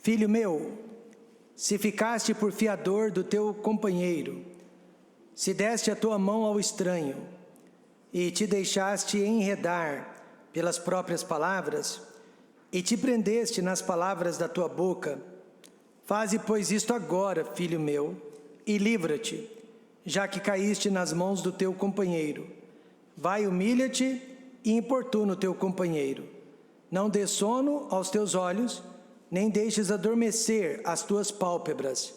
Filho meu, se ficaste por fiador do teu companheiro, se deste a tua mão ao estranho e te deixaste enredar pelas próprias palavras e te prendeste nas palavras da tua boca, faze, pois, isto agora, filho meu, e livra-te, já que caíste nas mãos do teu companheiro. Vai, humilha-te e importuna o teu companheiro. Não dê sono aos teus olhos, nem deixes adormecer as tuas pálpebras.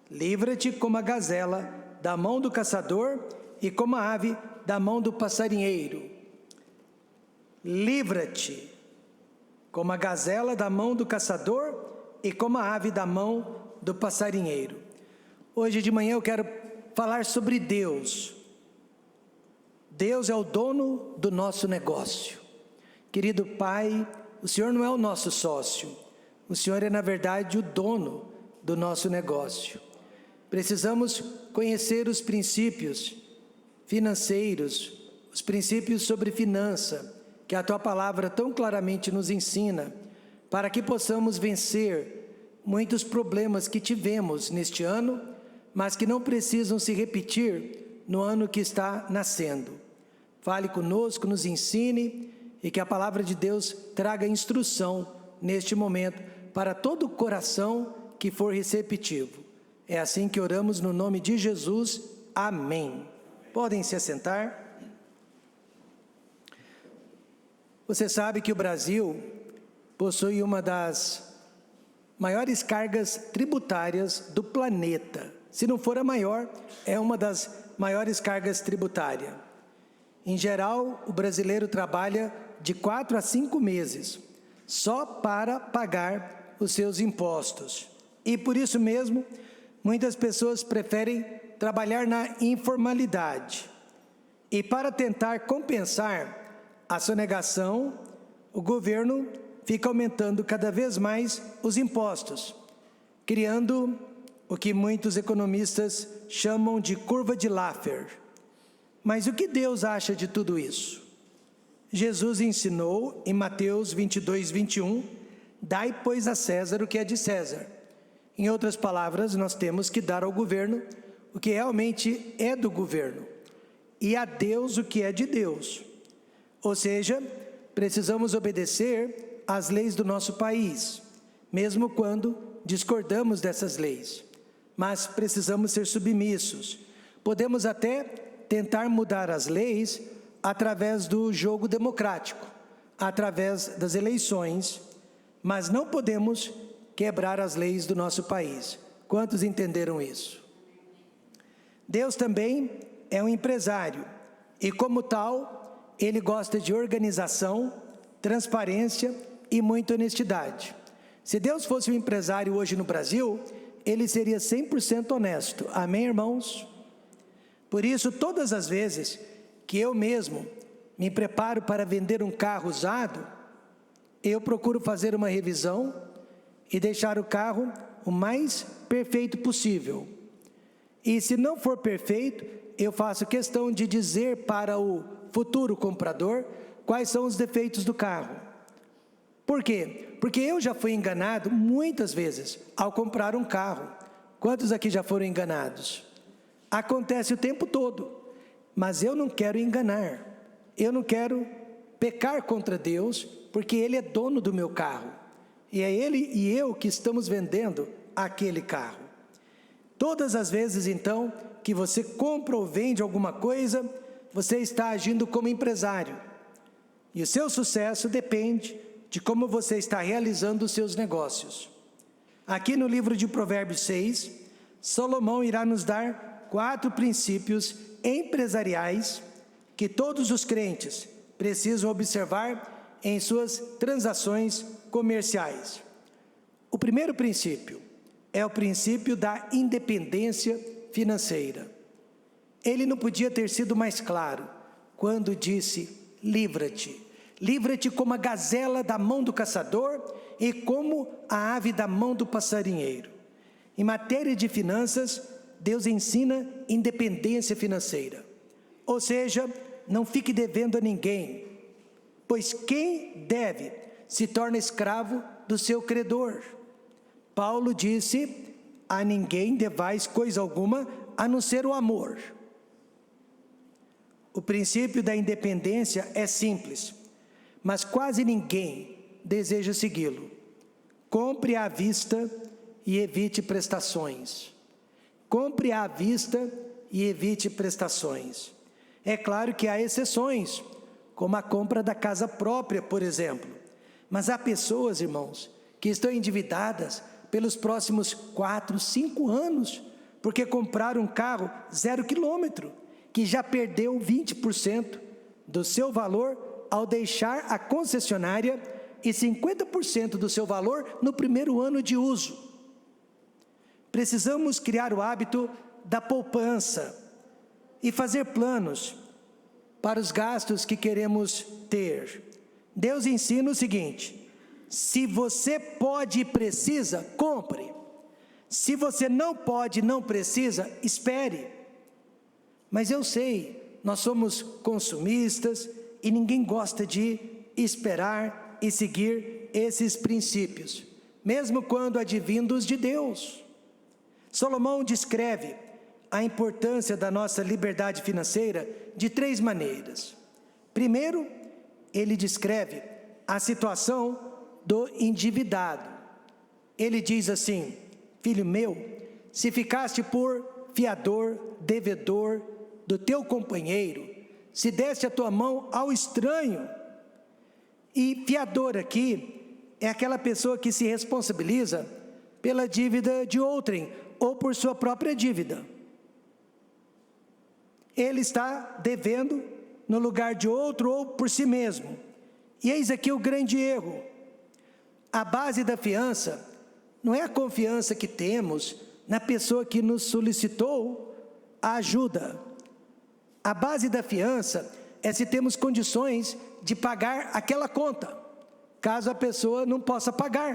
Livra-te como a gazela da mão do caçador e como a ave da mão do passarinheiro. Livra-te como a gazela da mão do caçador e como a ave da mão do passarinheiro. Hoje de manhã eu quero falar sobre Deus. Deus é o dono do nosso negócio. Querido Pai, o Senhor não é o nosso sócio. O Senhor é, na verdade, o dono do nosso negócio. Precisamos conhecer os princípios financeiros, os princípios sobre finança, que a Tua Palavra tão claramente nos ensina, para que possamos vencer muitos problemas que tivemos neste ano, mas que não precisam se repetir no ano que está nascendo. Fale conosco, nos ensine e que a Palavra de Deus traga instrução neste momento para todo o coração que for receptivo. É assim que oramos no nome de Jesus. Amém. Podem se assentar. Você sabe que o Brasil possui uma das maiores cargas tributárias do planeta. Se não for a maior, é uma das maiores cargas tributárias. Em geral, o brasileiro trabalha de 4 a 5 meses só para pagar os seus impostos. E por isso mesmo, muitas pessoas preferem trabalhar na informalidade. E para tentar compensar a sonegação, o governo fica aumentando cada vez mais os impostos, criando o que muitos economistas chamam de curva de Laffer. Mas o que Deus acha de tudo isso? Jesus ensinou em Mateus 22, 21, dai, pois, a César o que é de César. Em outras palavras, nós temos que dar ao governo o que realmente é do governo, e a Deus o que é de Deus. Ou seja, precisamos obedecer às leis do nosso país, mesmo quando discordamos dessas leis. Mas precisamos ser submissos. Podemos até tentar mudar as leis através do jogo democrático, através das eleições, mas não podemos quebrar as leis do nosso país. Quantos entenderam isso? Deus também é um empresário e, como tal, Ele gosta de organização, transparência e muita honestidade. Se Deus fosse um empresário hoje no Brasil, Ele seria 100% honesto. Amém, irmãos? Por isso, todas as vezes que eu mesmo me preparo para vender um carro usado, eu procuro fazer uma revisão e deixar o carro o mais perfeito possível. E se não for perfeito, eu faço questão de dizer para o futuro comprador quais são os defeitos do carro. Por quê? Porque eu já fui enganado muitas vezes ao comprar um carro. Quantos aqui já foram enganados? Acontece o tempo todo, mas eu não quero enganar. Eu não quero pecar contra Deus, porque Ele é dono do meu carro. E é Ele e eu que estamos vendendo aquele carro. Todas as vezes, então, que você compra ou vende alguma coisa, você está agindo como empresário. E o seu sucesso depende de como você está realizando os seus negócios. Aqui no livro de Provérbios 6, Salomão irá nos dar 4 princípios empresariais que todos os crentes precisam observar em suas transações comerciais. O primeiro princípio é o princípio da independência financeira. Ele não podia ter sido mais claro quando disse: livra-te. Livra-te como a gazela da mão do caçador e como a ave da mão do passarinheiro. Em matéria de finanças, Deus ensina independência financeira. Ou seja, não fique devendo a ninguém, pois quem deve se torna escravo do seu credor. Paulo disse: a ninguém devais coisa alguma, a não ser o amor. O princípio da independência é simples, mas quase ninguém deseja segui-lo. Compre à vista e evite prestações. Compre à vista e evite prestações. É claro que há exceções, como a compra da casa própria, por exemplo. Mas há pessoas, irmãos, que estão endividadas pelos próximos 4, 5 anos, porque compraram um carro 0 quilômetro, que já perdeu 20% do seu valor ao deixar a concessionária e 50% do seu valor no primeiro ano de uso. Precisamos criar o hábito da poupança e fazer planos para os gastos que queremos ter. Deus ensina o seguinte: se você pode e precisa, compre. Se você não pode e não precisa, espere. Mas eu sei, nós somos consumistas e ninguém gosta de esperar e seguir esses princípios, mesmo quando advindos de Deus. Salomão descreve a importância da nossa liberdade financeira de 3 maneiras. Primeiro, ele descreve a situação do endividado. Ele diz assim: filho meu, se ficaste por fiador, devedor do teu companheiro, se deste a tua mão ao estranho. E fiador aqui é aquela pessoa que se responsabiliza pela dívida de outrem, ou por sua própria dívida. Ele está devendo no lugar de outro ou por si mesmo. E eis aqui o grande erro. A base da fiança não é a confiança que temos na pessoa que nos solicitou a ajuda. A base da fiança é se temos condições de pagar aquela conta, caso a pessoa não possa pagar.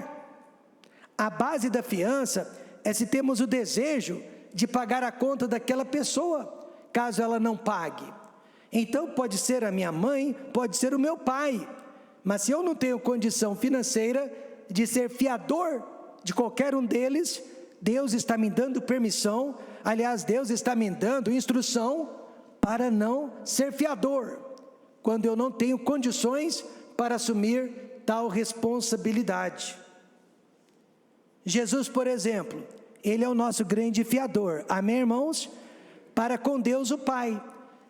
A base da fiança é se temos o desejo de pagar a conta daquela pessoa, caso ela não pague. Então pode ser a minha mãe, pode ser o meu pai, mas se eu não tenho condição financeira de ser fiador de qualquer um deles, Deus está me dando permissão, aliás, Deus está me dando instrução para não ser fiador, quando eu não tenho condições para assumir tal responsabilidade. Jesus, por exemplo, ele é o nosso grande fiador, amém, irmãos? Para com Deus o Pai,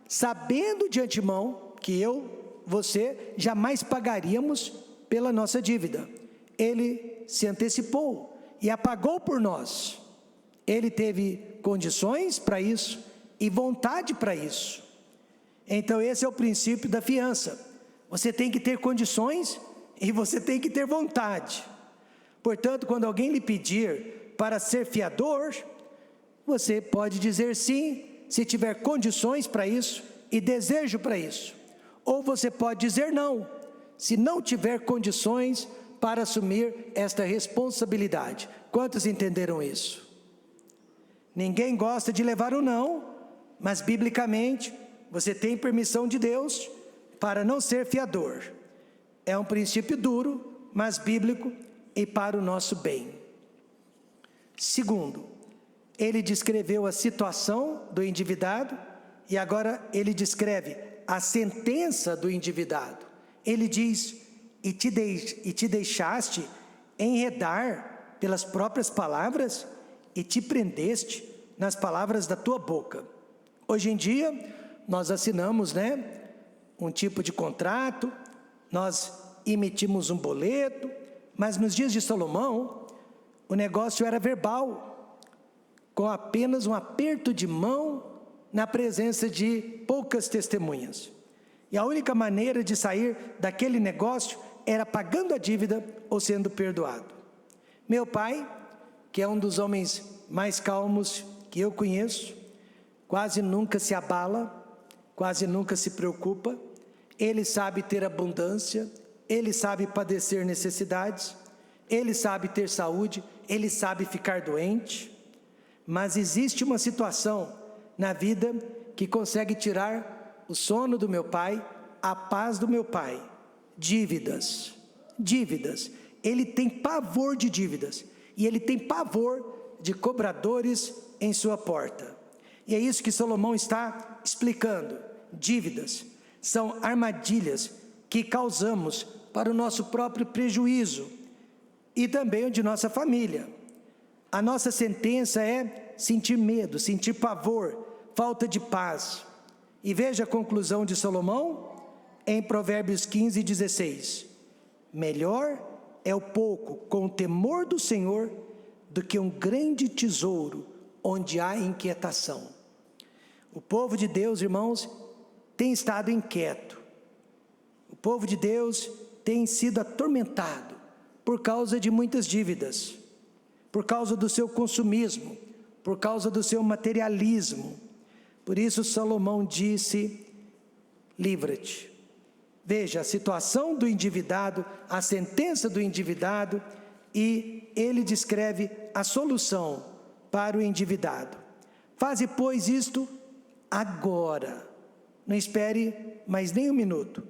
sabendo de antemão que você, jamais pagaríamos pela nossa dívida. Ele se antecipou e a pagou por nós. Ele teve condições para isso e vontade para isso. Então esse é o princípio da fiança. Você tem que ter condições e você tem que ter vontade. Portanto, quando alguém lhe pedir para ser fiador, você pode dizer sim, se tiver condições para isso e desejo para isso. Ou você pode dizer não, se não tiver condições para assumir esta responsabilidade. Quantos entenderam isso? Ninguém gosta de levar o não, mas biblicamente você tem permissão de Deus para não ser fiador. É um princípio duro, mas bíblico e para o nosso bem. Segundo, ele descreveu a situação do endividado e agora ele descreve a sentença do endividado. Ele diz: e te deixaste enredar pelas próprias palavras e te prendeste nas palavras da tua boca. Hoje em dia nós assinamos, um tipo de contrato, nós emitimos um boleto, mas nos dias de Salomão o negócio era verbal, com apenas um aperto de mão na presença de poucas testemunhas. E a única maneira de sair daquele negócio era pagando a dívida ou sendo perdoado. Meu pai, que é um dos homens mais calmos que eu conheço, quase nunca se abala, quase nunca se preocupa. Ele sabe ter abundância, ele sabe padecer necessidades, ele sabe ter saúde, ele sabe ficar doente. Mas existe uma situação na vida que consegue tirar o sono do meu pai, a paz do meu pai: dívidas. Ele tem pavor de dívidas. e ele tem pavor de cobradores em sua porta. E é isso que Salomão está explicando. Dívidas são armadilhas que causamos para o nosso próprio prejuízo e também o de nossa família. A nossa sentença é sentir medo, sentir pavor, falta de paz. E veja a conclusão de Salomão em Provérbios 15, 16. Melhor é o pouco com o temor do Senhor do que um grande tesouro onde há inquietação. O povo de Deus, irmãos, tem estado inquieto. O povo de Deus tem sido atormentado por causa de muitas dívidas, por causa do seu consumismo, por causa do seu materialismo. Por isso Salomão disse: livra-te. Veja a situação do endividado, a sentença do endividado, e ele descreve a solução para o endividado. Faze, pois, isto agora. Não espere mais nem um minuto.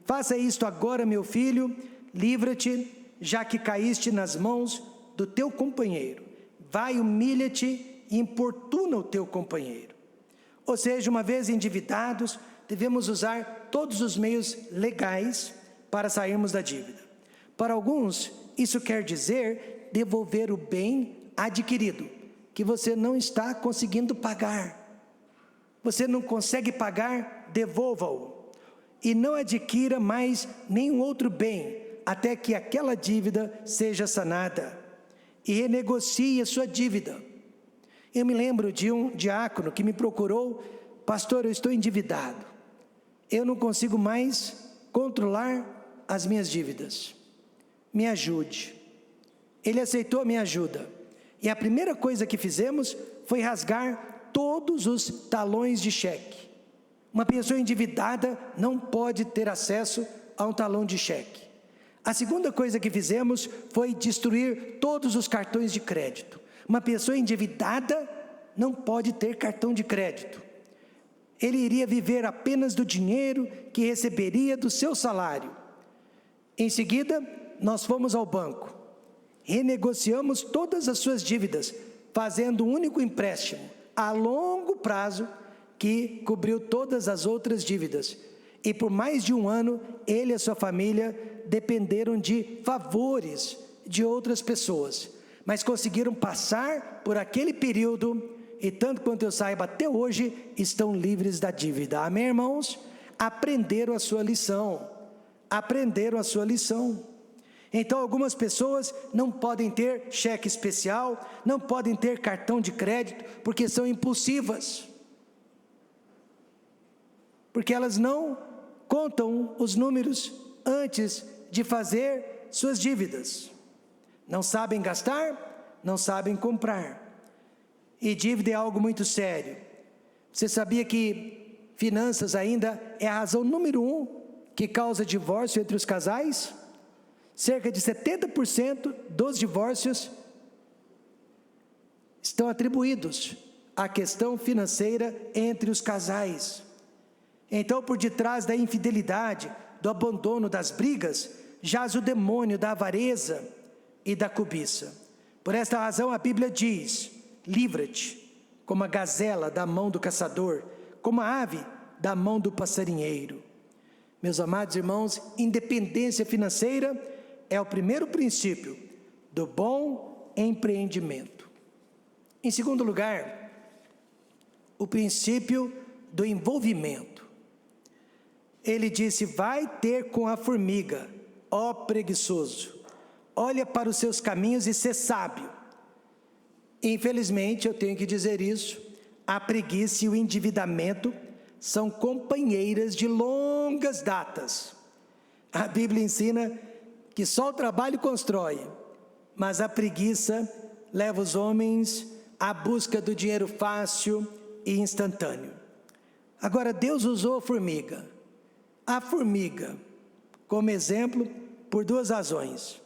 Faça isto agora, meu filho, livra-te, já que caíste nas mãos do teu companheiro. Vai, humilha-te e importuna o teu companheiro. Ou seja, uma vez endividados, devemos usar todos os meios legais para sairmos da dívida. Para alguns, isso quer dizer devolver o bem adquirido, que você não está conseguindo pagar. Você não consegue pagar, devolva-o. E não adquira mais nenhum outro bem, até que aquela dívida seja sanada. E renegocie a sua dívida. Eu me lembro de um diácono que me procurou: pastor, eu estou endividado. Eu não consigo mais controlar as minhas dívidas. Me ajude. Ele aceitou a minha ajuda. E a primeira coisa que fizemos foi rasgar todos os talões de cheque. Uma pessoa endividada não pode ter acesso a um talão de cheque. A segunda coisa que fizemos foi destruir todos os cartões de crédito. Uma pessoa endividada não pode ter cartão de crédito. Ele iria viver apenas do dinheiro que receberia do seu salário. Em seguida, nós fomos ao banco. Renegociamos todas as suas dívidas, fazendo um único empréstimo a longo prazo que cobriu todas as outras dívidas. E por mais de um ano, ele e a sua família dependeram de favores de outras pessoas, mas conseguiram passar por aquele período e, tanto quanto eu saiba, até hoje estão livres da dívida. Amém, irmãos? Aprenderam a sua lição. Aprenderam a sua lição. Então, algumas pessoas não podem ter cheque especial, não podem ter cartão de crédito, porque são impulsivas. Porque elas não contam os números antes de fazer suas dívidas. Não sabem gastar, não sabem comprar. E dívida é algo muito sério. Você sabia que finanças ainda é a razão número 1 que causa divórcio entre os casais? Cerca de 70% dos divórcios estão atribuídos à questão financeira entre os casais. Então, por detrás da infidelidade, do abandono, das brigas, jaz o demônio da avareza e da cobiça. Por esta razão a Bíblia diz: livra-te, como a gazela da mão do caçador, como a ave da mão do passarinheiro. Meus amados irmãos, independência financeira é o primeiro princípio do bom empreendimento. Em segundo lugar, o princípio do envolvimento. Ele disse: vai ter com a formiga, ó preguiçoso, olha para os seus caminhos e sê sábio. Infelizmente, eu tenho que dizer isso, a preguiça e o endividamento são companheiras de longas datas. A Bíblia ensina que só o trabalho constrói, mas a preguiça leva os homens à busca do dinheiro fácil e instantâneo. Agora, Deus usou a formiga como exemplo por duas razões.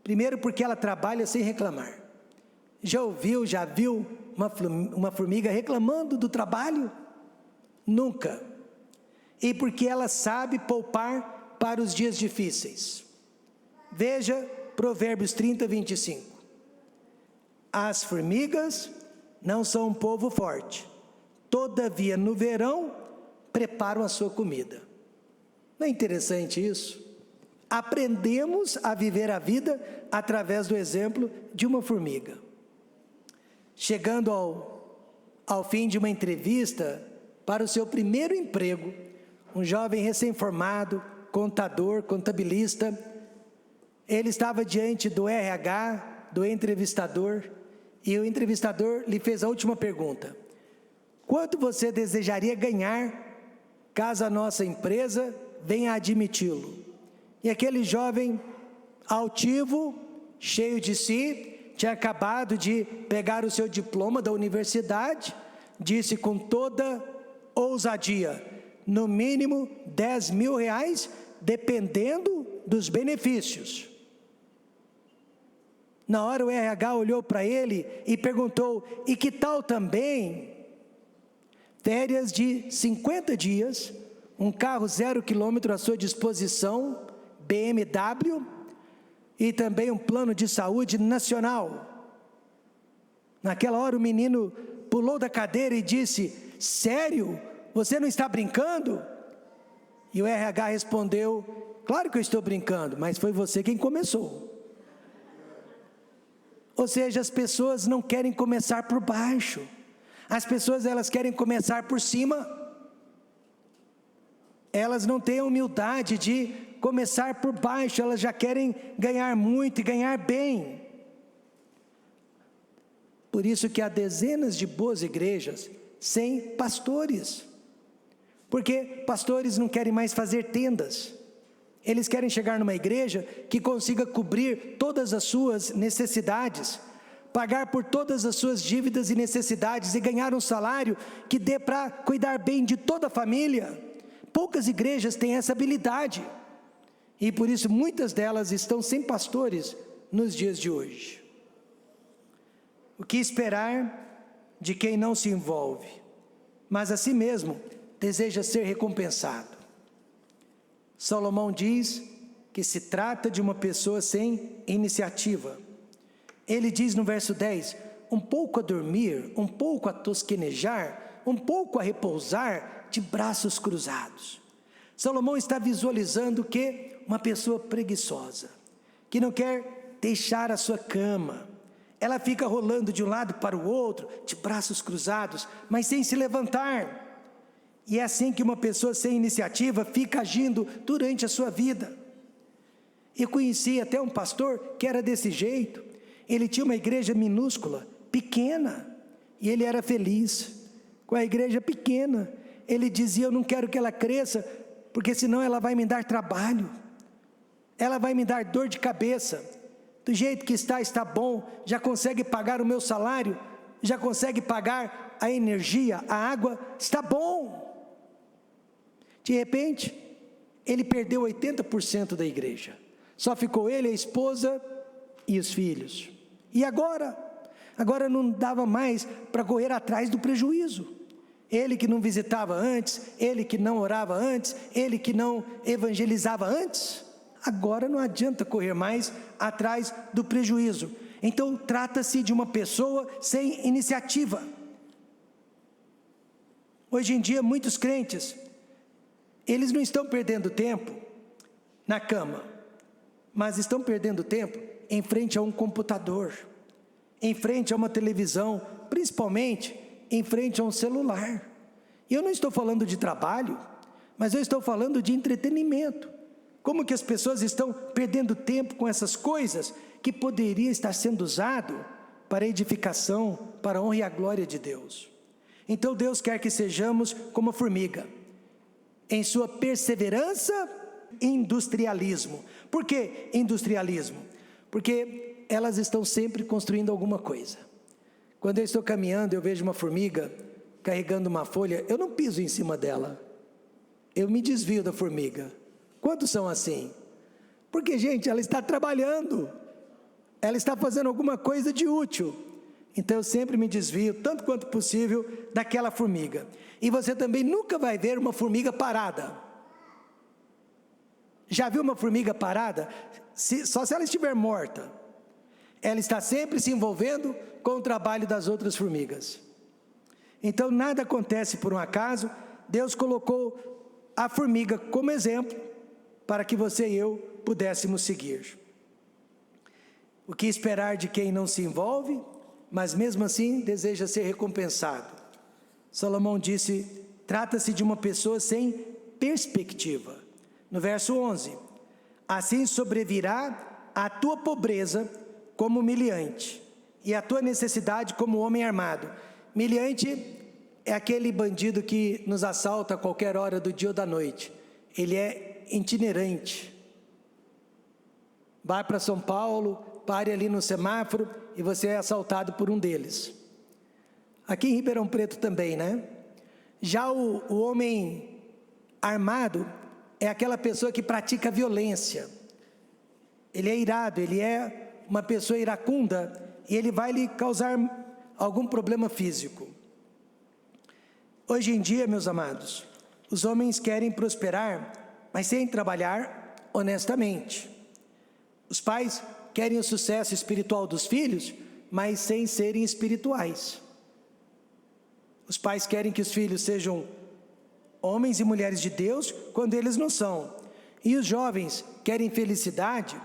Primeiro, porque ela trabalha sem reclamar. Já viu uma formiga reclamando do trabalho? Nunca. E porque ela sabe poupar para os dias difíceis. Veja Provérbios 30, 25. As formigas não são um povo forte, todavia no verão preparam a sua comida. Não é interessante isso? Aprendemos a viver a vida através do exemplo de uma formiga. Chegando ao fim de uma entrevista para o seu primeiro emprego, um jovem recém-formado, contador, contabilista, ele estava diante do RH, do entrevistador, e o entrevistador lhe fez a última pergunta: quanto você desejaria ganhar caso a nossa empresa venha admiti-lo? E aquele jovem altivo, cheio de si, tinha acabado de pegar o seu diploma da universidade, disse com toda ousadia: no mínimo 10 mil reais, dependendo dos benefícios. Na hora o RH olhou para ele e perguntou: e que tal também férias de 50 dias, um carro 0 quilômetro à sua disposição, BMW, e também um plano de saúde nacional? Naquela hora o menino pulou da cadeira e disse: sério? Você não está brincando? E o RH respondeu: claro que eu estou brincando, mas foi você quem começou. Ou seja, as pessoas não querem começar por baixo, as pessoas elas querem começar por cima, elas não têm a humildade de começar por baixo, elas já querem ganhar muito e ganhar bem. Por isso que há dezenas de boas igrejas sem pastores, porque pastores não querem mais fazer tendas, eles querem chegar numa igreja que consiga cobrir todas as suas necessidades, pagar por todas as suas dívidas e necessidades e ganhar um salário que dê para cuidar bem de toda a família. Poucas igrejas têm essa habilidade, e por isso muitas delas estão sem pastores nos dias de hoje. O que esperar de quem não se envolve, mas a si mesmo deseja ser recompensado? Salomão diz que se trata de uma pessoa sem iniciativa. Ele diz no verso 10, um pouco a dormir, um pouco a tosquenejar, um pouco a repousar de braços cruzados. Salomão está visualizando que uma pessoa preguiçosa, que não quer deixar a sua cama, ela fica rolando de um lado para o outro, de braços cruzados, mas sem se levantar. E é assim que uma pessoa sem iniciativa fica agindo durante a sua vida. Eu conheci até um pastor que era desse jeito. Ele tinha uma igreja minúscula, pequena, e ele era feliz com a igreja pequena. Ele dizia: eu não quero que ela cresça, porque senão ela vai me dar trabalho, ela vai me dar dor de cabeça. Do jeito que está bom, já consegue pagar o meu salário, já consegue pagar a energia, a água, está bom. De repente, ele perdeu 80% da igreja, só ficou ele, a esposa e os filhos. E agora não dava mais para correr atrás do prejuízo. Ele que não visitava antes, ele que não orava antes, ele que não evangelizava antes, agora não adianta correr mais atrás do prejuízo. Então trata-se de uma pessoa sem iniciativa. Hoje em dia muitos crentes, eles não estão perdendo tempo na cama, mas estão perdendo tempo em frente a um computador, em frente a uma televisão, principalmente em frente a um celular. E eu não estou falando de trabalho, mas eu estou falando de entretenimento. Como que as pessoas estão perdendo tempo com essas coisas que poderia estar sendo usado para a edificação, para a honra e a glória de Deus. Então Deus quer que sejamos como a formiga, em sua perseverança e industrialismo. Por que industrialismo? Porque elas estão sempre construindo alguma coisa. Quando eu estou caminhando, eu vejo uma formiga carregando uma folha, eu não piso em cima dela, eu me desvio da formiga. Quantos são assim? Porque, gente, ela está trabalhando, ela está fazendo alguma coisa de útil. Então eu sempre me desvio, tanto quanto possível, daquela formiga. E você também nunca vai ver uma formiga parada. Já viu uma formiga parada? só se ela estiver morta. Ela está sempre se envolvendo com o trabalho das outras formigas. Então nada acontece por um acaso. Deus colocou a formiga como exemplo para que você e eu pudéssemos seguir. O que esperar de quem não se envolve, mas mesmo assim deseja ser recompensado? Salomão disse: trata-se de uma pessoa sem perspectiva. No verso 11: assim sobrevirá a tua pobreza como humilhante, e a tua necessidade como homem armado. Humilhante é aquele bandido que nos assalta a qualquer hora do dia ou da noite. Ele é itinerante. Vai para São Paulo, pare ali no semáforo e você é assaltado por um deles. Aqui em Ribeirão Preto também, né? Já o homem armado é aquela pessoa que pratica violência. Ele é irado, ele é uma pessoa iracunda e ele vai lhe causar algum problema físico. Hoje em dia, meus amados, os homens querem prosperar, mas sem trabalhar honestamente. Os pais querem o sucesso espiritual dos filhos, mas sem serem espirituais. Os pais querem que os filhos sejam homens e mulheres de Deus, quando eles não são. E os jovens querem felicidade,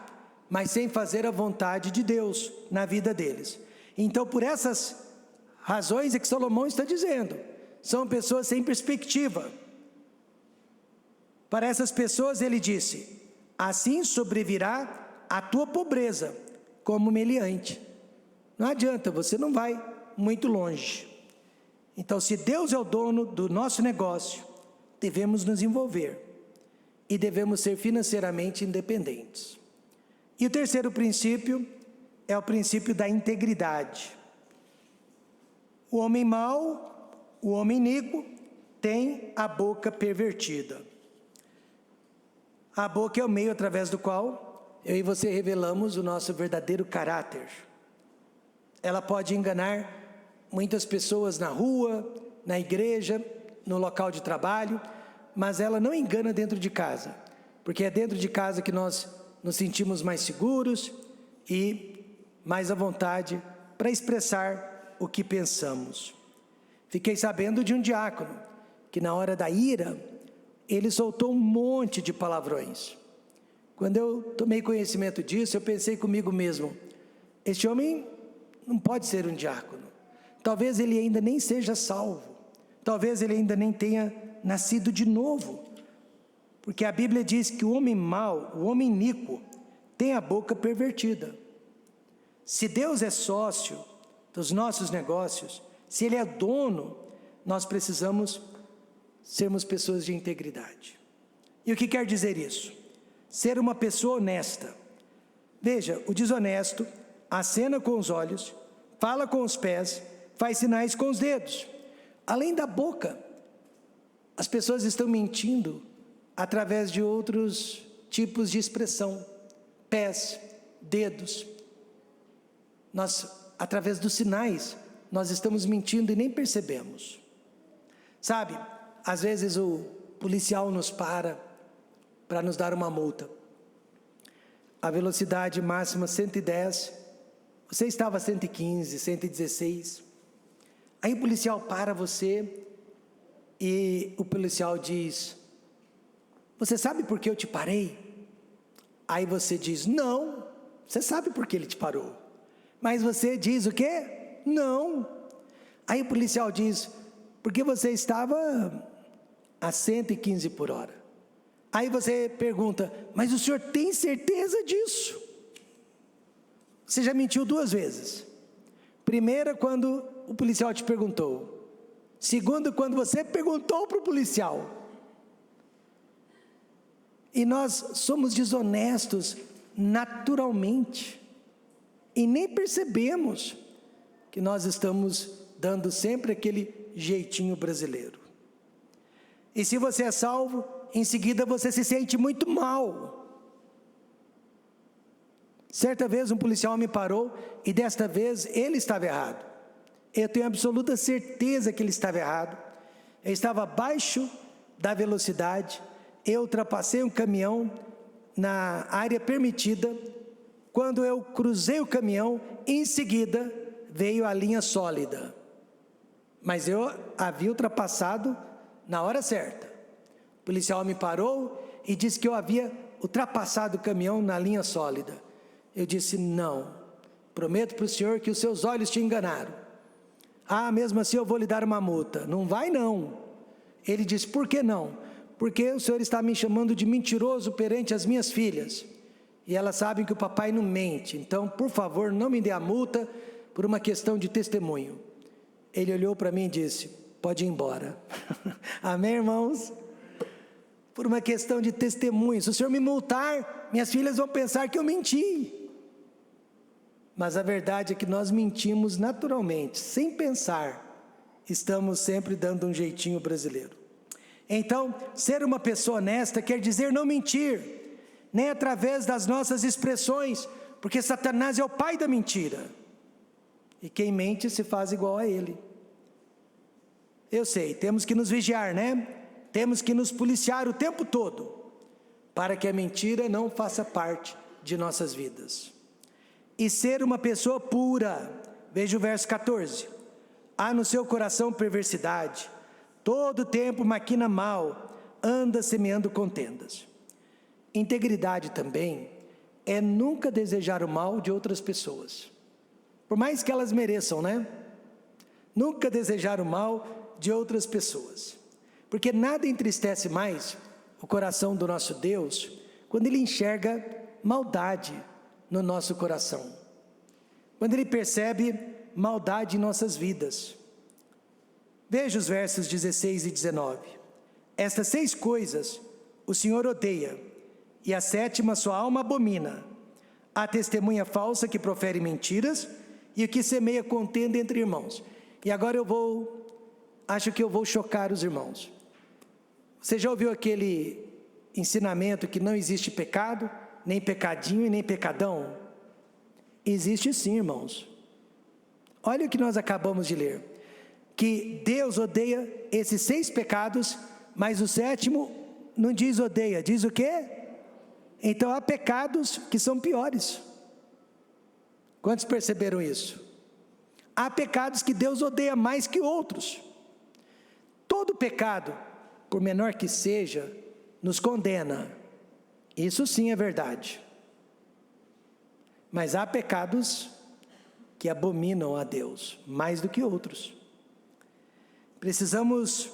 mas sem fazer a vontade de Deus na vida deles. Então, por essas razões é que Salomão está dizendo, são pessoas sem perspectiva. Para essas pessoas ele disse: assim sobrevirá a tua pobreza como meliante. Não adianta, você não vai muito longe. Então, se Deus é o dono do nosso negócio, devemos nos envolver e devemos ser financeiramente independentes. E o terceiro princípio é o princípio da integridade. O homem mau, o homem iníquo, tem a boca pervertida. A boca é o meio através do qual eu e você revelamos o nosso verdadeiro caráter. Ela pode enganar muitas pessoas na rua, na igreja, no local de trabalho, mas ela não engana dentro de casa, porque é dentro de casa que nós nos sentimos mais seguros e mais à vontade para expressar o que pensamos. Fiquei sabendo de um diácono que na hora da ira, ele soltou um monte de palavrões. Quando eu tomei conhecimento disso, eu pensei comigo mesmo, este homem não pode ser um diácono. Talvez ele ainda nem seja salvo. Talvez ele ainda nem tenha nascido de novo. Porque a Bíblia diz que o homem mau, o homem iníquo, tem a boca pervertida. Se Deus é sócio dos nossos negócios, se Ele é dono, nós precisamos sermos pessoas de integridade. E o que quer dizer isso? Ser uma pessoa honesta. Veja, o desonesto acena com os olhos, fala com os pés, faz sinais com os dedos. Além da boca, as pessoas estão mentindo através de outros tipos de expressão. Pés, dedos. Através dos sinais, nós estamos mentindo e nem percebemos. Sabe, às vezes o policial nos para nos dar uma multa. A velocidade máxima 110, você estava 115, 116. Aí o policial para você e o policial diz: você sabe por que eu te parei? Aí você diz: não. Você sabe por que ele te parou, mas você diz o quê? Não. Aí o policial diz: porque você estava a 115 por hora. Aí você pergunta: mas o senhor tem certeza disso? Você já mentiu 2 vezes. Primeira, quando o policial te perguntou. Segundo, quando você perguntou para o policial. E nós somos desonestos naturalmente. E nem percebemos que nós estamos dando sempre aquele jeitinho brasileiro. E se você é salvo, em seguida você se sente muito mal. Certa vez um policial me parou e desta vez ele estava errado. Eu tenho absoluta certeza que ele estava errado. Eu estava abaixo da velocidade, eu ultrapassei um caminhão na área permitida. Quando eu cruzei o caminhão, em seguida veio a linha sólida. Mas eu havia ultrapassado na hora certa. O policial me parou e disse que eu havia ultrapassado o caminhão na linha sólida. Eu disse: não, prometo para o senhor que os seus olhos te enganaram. Ah, mesmo assim eu vou lhe dar uma multa. Não vai não. Ele disse: por que não? Porque o senhor está me chamando de mentiroso perante as minhas filhas. E elas sabem que o papai não mente. Então, por favor, não me dê a multa por uma questão de testemunho. Ele olhou para mim e disse: pode ir embora. Amém, irmãos? Por uma questão de testemunho. Se o senhor me multar, minhas filhas vão pensar que eu menti. Mas a verdade é que nós mentimos naturalmente, sem pensar. Estamos sempre dando um jeitinho brasileiro. Então, ser uma pessoa honesta quer dizer não mentir, nem através das nossas expressões, porque Satanás é o pai da mentira. E quem mente se faz igual a ele. Eu sei, temos que nos vigiar, né? Temos que nos policiar o tempo todo, para que a mentira não faça parte de nossas vidas. E ser uma pessoa pura, veja o verso 14. Há no seu coração perversidade, todo tempo maquina mal, anda semeando contendas. Integridade também é nunca desejar o mal de outras pessoas, por mais que elas mereçam, né? Nunca desejar o mal de outras pessoas, porque nada entristece mais o coração do nosso Deus quando Ele enxerga maldade no nosso coração, quando Ele percebe maldade em nossas vidas. Veja os versos 16 e 19. Estas 6 coisas o Senhor odeia, e a 7ª sua alma abomina: a testemunha falsa que profere mentiras, e o que semeia contenda entre irmãos. E agora acho que eu vou chocar os irmãos. Você já ouviu aquele ensinamento que não existe pecado, nem pecadinho e nem pecadão? Existe sim, irmãos. Olha o que nós acabamos de ler, que Deus odeia esses 6 pecados, mas o 7º não diz odeia, diz o quê? Então há pecados que são piores. Quantos perceberam isso? Há pecados que Deus odeia mais que outros. Todo pecado, por menor que seja, nos condena. Isso sim é verdade. Mas há pecados que abominam a Deus mais do que outros. Precisamos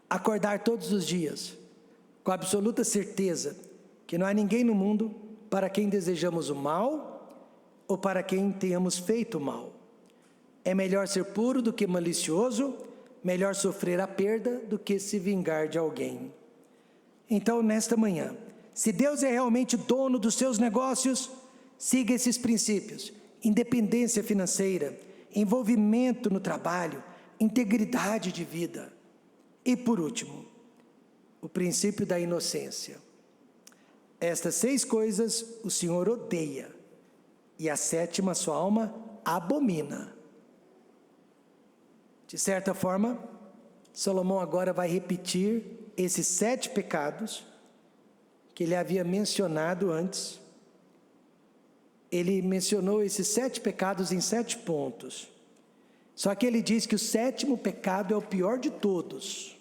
acordar todos os dias com absoluta certeza que não há ninguém no mundo para quem desejamos o mal ou para quem tenhamos feito o mal. É melhor ser puro do que malicioso, melhor sofrer a perda do que se vingar de alguém. Então, nesta manhã, se Deus é realmente dono dos seus negócios, siga esses princípios: independência financeira, envolvimento no trabalho, integridade de vida. E por último, o princípio da inocência. Estas 6 coisas o Senhor odeia, e a 7ª sua alma abomina. De certa forma, Salomão agora vai repetir esses 7 pecados que ele havia mencionado antes. Ele mencionou esses 7 pecados em 7 pontos. Só que ele diz que o 7º pecado é o pior de todos.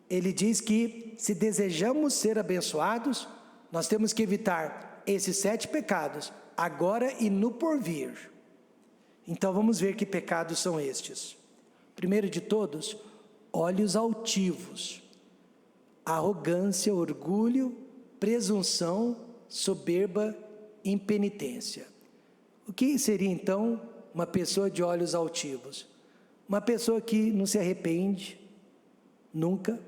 Ele diz que se desejamos ser abençoados, nós temos que evitar esses 7 pecados, agora e no porvir. Então vamos ver que pecados são estes. Primeiro de todos, olhos altivos, arrogância, orgulho, presunção, soberba, impenitência. O que seria então uma pessoa de olhos altivos? Uma pessoa que não se arrepende nunca,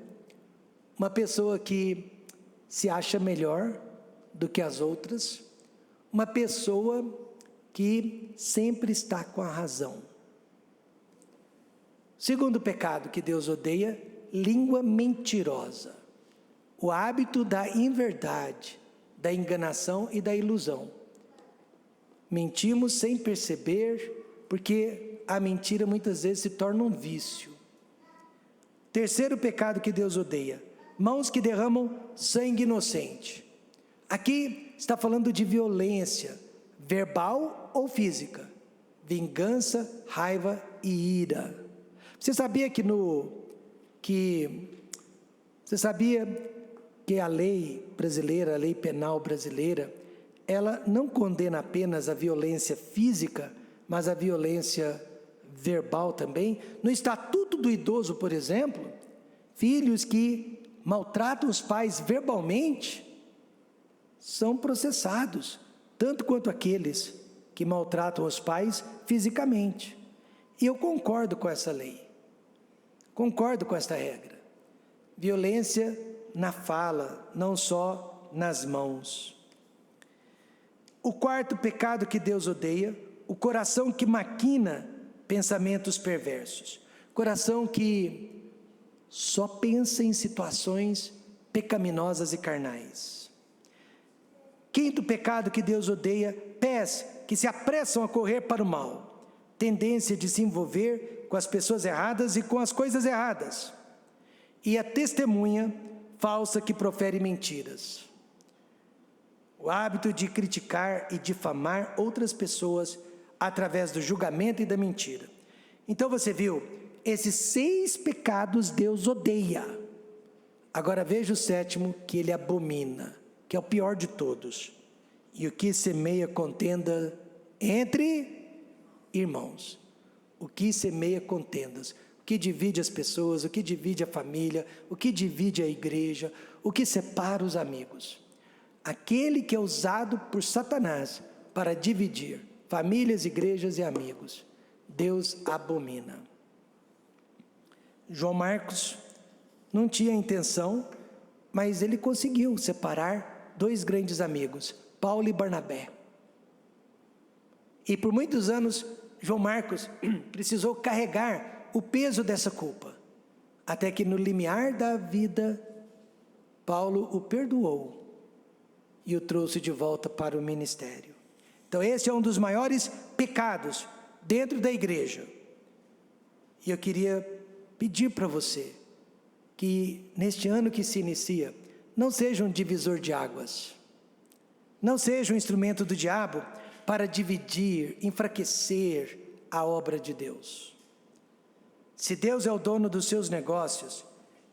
uma pessoa que se acha melhor do que as outras, uma pessoa que sempre está com a razão. Segundo pecado que Deus odeia, língua mentirosa, o hábito da inverdade, da enganação e da ilusão. Mentimos sem perceber, porque a mentira muitas vezes se torna um vício. Terceiro pecado que Deus odeia, mãos que derramam sangue inocente. Aqui está falando de violência, verbal ou física, vingança, raiva e ira. Você sabia que a lei brasileira, a lei penal brasileira, ela não condena apenas a violência física, mas a violência verbal também? No Estatuto do Idoso, por exemplo, filhos que maltratam os pais verbalmente são processados, tanto quanto aqueles que maltratam os pais fisicamente. E eu concordo com essa lei, concordo com esta regra. Violência na fala, não só nas mãos. O quarto pecado que Deus odeia, o coração que maquina pensamentos perversos. Coração que só pensa em situações pecaminosas e carnais. Quinto pecado que Deus odeia, pés que se apressam a correr para o mal. Tendência de se envolver com as pessoas erradas e com as coisas erradas. E a testemunha falsa que profere mentiras. O hábito de criticar e difamar outras pessoas através do julgamento e da mentira. Então você viu, esses 6 pecados Deus odeia. Agora veja o 7º que ele abomina, que é o pior de todos. E o que semeia contenda entre irmãos. O que semeia contendas. O que divide as pessoas, o que divide a família, o que divide a igreja, o que separa os amigos. Aquele que é usado por Satanás para dividir famílias, igrejas e amigos, Deus abomina. João Marcos não tinha intenção, mas ele conseguiu separar 2 grandes amigos, Paulo e Barnabé. E por muitos anos, João Marcos precisou carregar o peso dessa culpa, até que no limiar da vida, Paulo o perdoou e o trouxe de volta para o ministério. Então esse é um dos maiores pecados dentro da igreja. E eu queria pedir para você, que neste ano que se inicia, não seja um divisor de águas, não seja um instrumento do diabo para dividir, enfraquecer a obra de Deus. Se Deus é o dono dos seus negócios,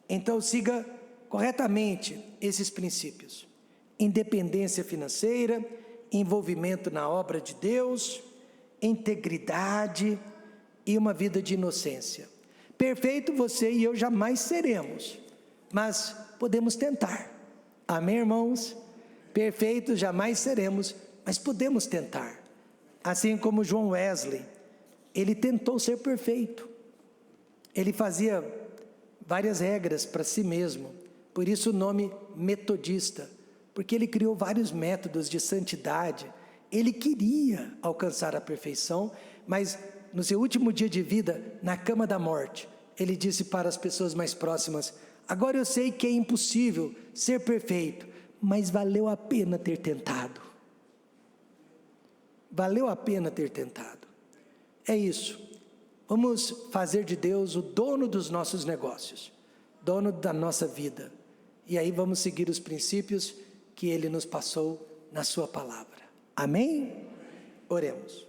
então siga corretamente esses princípios: independência financeira, envolvimento na obra de Deus, integridade e uma vida de inocência. Perfeito você e eu jamais seremos, mas podemos tentar. Amém, irmãos? Perfeitos jamais seremos, mas podemos tentar. Assim como John Wesley, ele tentou ser perfeito. Ele fazia várias regras para si mesmo, por isso o nome metodista, porque ele criou vários métodos de santidade. Ele queria alcançar a perfeição, mas no seu último dia de vida, na cama da morte, ele disse para as pessoas mais próximas: agora eu sei que é impossível ser perfeito, mas valeu a pena ter tentado. Valeu a pena ter tentado. É isso. Vamos fazer de Deus o dono dos nossos negócios, dono da nossa vida. E aí vamos seguir os princípios que Ele nos passou na sua palavra. Amém? Oremos.